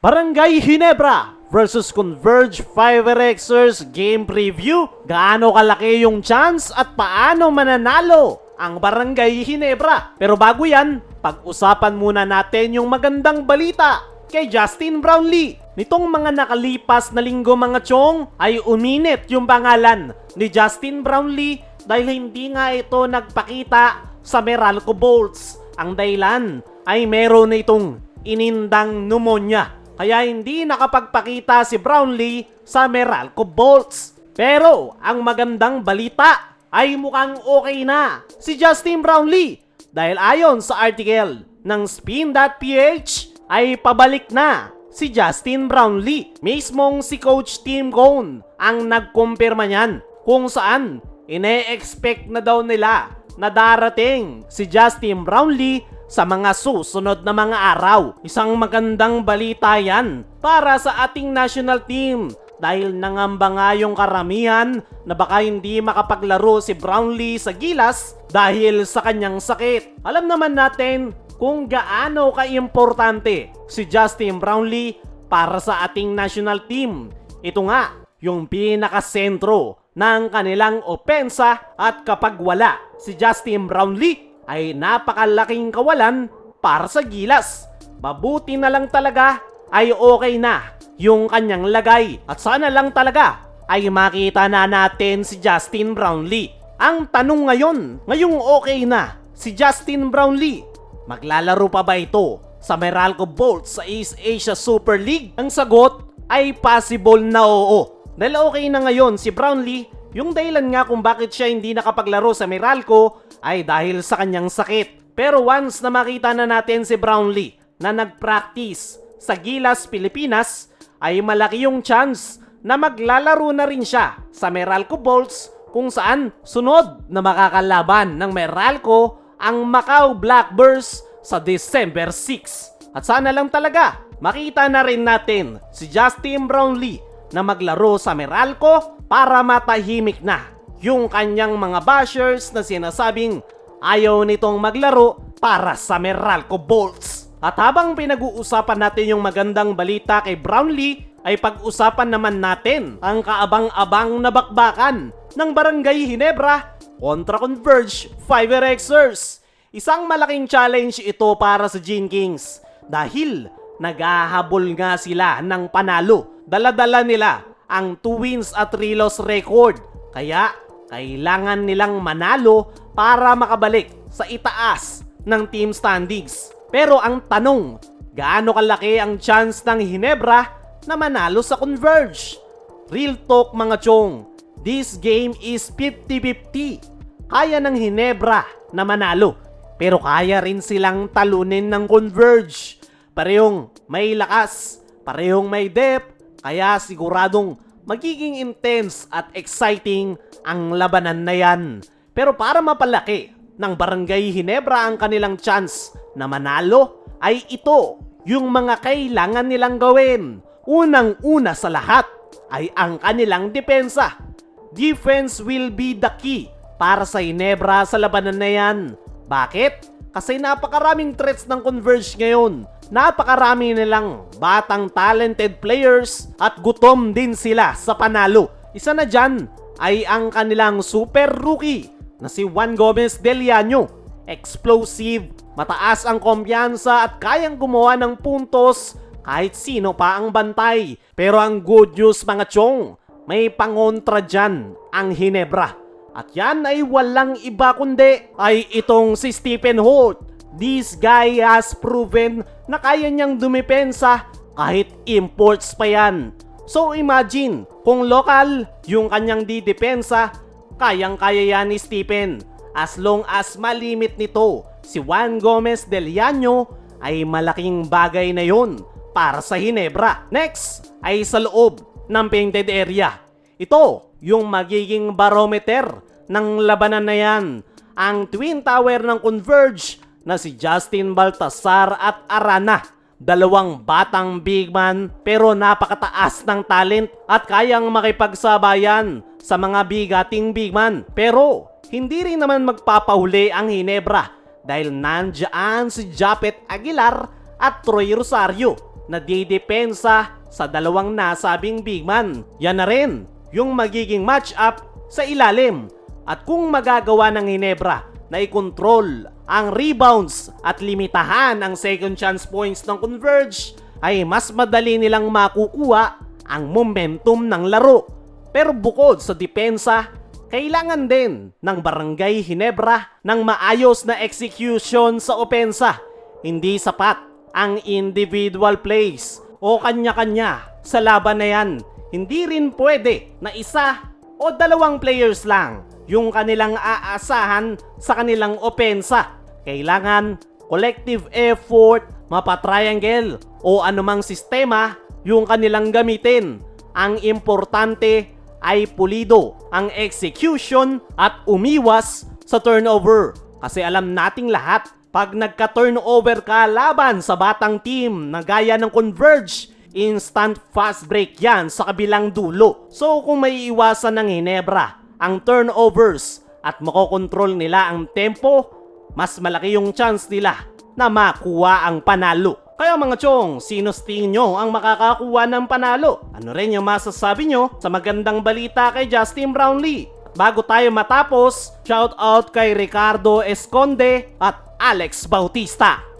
Barangay Ginebra versus Converge 5RXers game preview. Gaano kalaki yung chance at paano mananalo ang Barangay Ginebra? Pero bago yan, pag-usapan muna natin yung magandang balita kay Justin Brownlee. Nitong mga nakalipas na linggo mga chong ay uminit yung pangalan ni Justin Brownlee dahil hindi nga ito nagpakita sa Meralco Bolts. Ang dahilan ay meron na itong inindang pneumonia. Kaya hindi nakapagpakita si Brownlee sa Meralco Bolts. Pero ang magandang balita ay mukhang okay na si Justin Brownlee dahil ayon sa article ng Spin.ph ay pabalik na si Justin Brownlee. Mismong si Coach Tim Cone ang nagkumpirma niyan kung saan ine-expect na daw nila na darating si Justin Brownlee sa mga susunod na mga araw. Isang magandang balita yan para sa ating national team dahil nangamba nga yung karamihan na baka hindi makapaglaro si Brownlee sa Gilas dahil sa kanyang sakit. Alam naman natin kung gaano ka-importante si Justin Brownlee para sa ating national team. Ito nga yung pinakasentro ng kanilang opensa at kapag wala si Justin Brownlee ay napakalaking kawalan para sa Gilas. Mabuti na lang talaga ay okay na yung kanyang lagay at sana lang talaga ay makita na natin si Justin Brownlee. Ang tanong ngayong okay na si Justin Brownlee, maglalaro pa ba ito sa Meralco Bolts sa East Asia Super League? Ang sagot ay possible na oo. Dahil okay na ngayon si Brownlee, yung dahilan nga kung bakit siya hindi nakapaglaro sa Meralco ay dahil sa kanyang sakit. Pero once na makita na natin si Brownlee na nag-practice sa Gilas, Pilipinas, ay malaki yung chance na maglalaro na rin siya sa Meralco Bolts kung saan sunod na makakalaban ng Meralco ang Macau Blackbirds sa December 6. At sana lang talaga makita na rin natin si Justin Brownlee na maglaro sa Meralco para matahimik na yung kanyang mga bashers na sinasabing ayaw nitong maglaro para sa Meralco Bolts. At habang pinag-uusapan natin yung magandang balita kay Brownlee, ay pag-usapan naman natin ang kaabang-abang na bakbakan ng Barangay Ginebra kontra Converge 5RXers. Isang malaking challenge ito para sa Gene Kings dahil naghahabol nga sila ng panalo. Dala-dala nila ang 2 wins at 3 loss record. Kaya kailangan nilang manalo para makabalik sa itaas ng team standings. Pero ang tanong, gaano kalaki ang chance ng Ginebra na manalo sa Converge? Real talk mga chong, this game is 50-50. Kaya ng Ginebra na manalo, pero kaya rin silang talunin ng Converge. Parehong may lakas, parehong may depth, kaya siguradong magiging intense at exciting ang labanan na yan. Pero para mapalaki ng Barangay Ginebra ang kanilang chance na manalo, ay ito yung mga kailangan nilang gawin. Unang-una sa lahat ay ang kanilang depensa. Defense will be the key para sa Ginebra sa labanan na yan. Bakit? Kasi napakaraming threats ng Converge ngayon. Napakarami nilang batang talented players at gutom din sila sa panalo. Isa na dyan ay ang kanilang super rookie na si Juan Gomez Del Llano. Explosive, mataas ang kumpiyansa at kayang gumawa ng puntos kahit sino pa ang bantay. Pero ang good news mga chong, may pangontra dyan ang Ginebra. At yan ay walang iba kundi ay itong si Stephen Holt. This guy has proven na kaya niyang dumepensa kahit imports pa yan. So imagine, kung lokal yung kanyang didepensa, kayang-kaya yan ni Stephen. As long as malimit nito si Juan Gomez Del Llano, ay malaking bagay na yun para sa Ginebra. Next ay sa loob ng painted area. Ito yung magiging barometer ng labanan na yan. Ang twin tower ng Converge na si Justin Baltasar at Arana. Dalawang batang big man pero napakataas ng talent at kayang makipagsabayan sa mga bigating big man. Pero hindi rin naman magpapahuli ang Ginebra dahil nandiyan si Japet Aguilar at Troy Rosario na didepensa sa dalawang nasabing big man. Yan na rin yung magiging match-up sa ilalim. At kung magagawa ng Ginebra na i-control ang rebounds at limitahan ang second chance points ng Converge, ay mas madali nilang makukuha ang momentum ng laro. Pero bukod sa depensa, kailangan din ng Barangay Ginebra ng maayos na execution sa opensa. Hindi sapat ang individual plays o kanya-kanya sa laban na yan. Hindi rin pwede na isa o dalawang players lang yung kanilang aasahan sa kanilang opensa. Kailangan collective effort, mapa-triangle o anumang sistema yung kanilang gamitin. Ang importante ay pulido ang execution at umiwas sa turnover. Kasi alam nating lahat, pag nagka-turnover ka laban sa batang team na gaya ng Converge, instant fast break yan sa kabilang dulo. So kung may iwasan ng Ginebra ang turnovers at makokontrol nila ang tempo, mas malaki yung chance nila na makuha ang panalo. Kaya mga chong, sino sa tingin nyo ang makakakuha ng panalo? Ano rin yung masasabi nyo sa magandang balita kay Justin Brownlee? Bago tayo matapos, shout out kay Ricardo Esconde at Alex Bautista.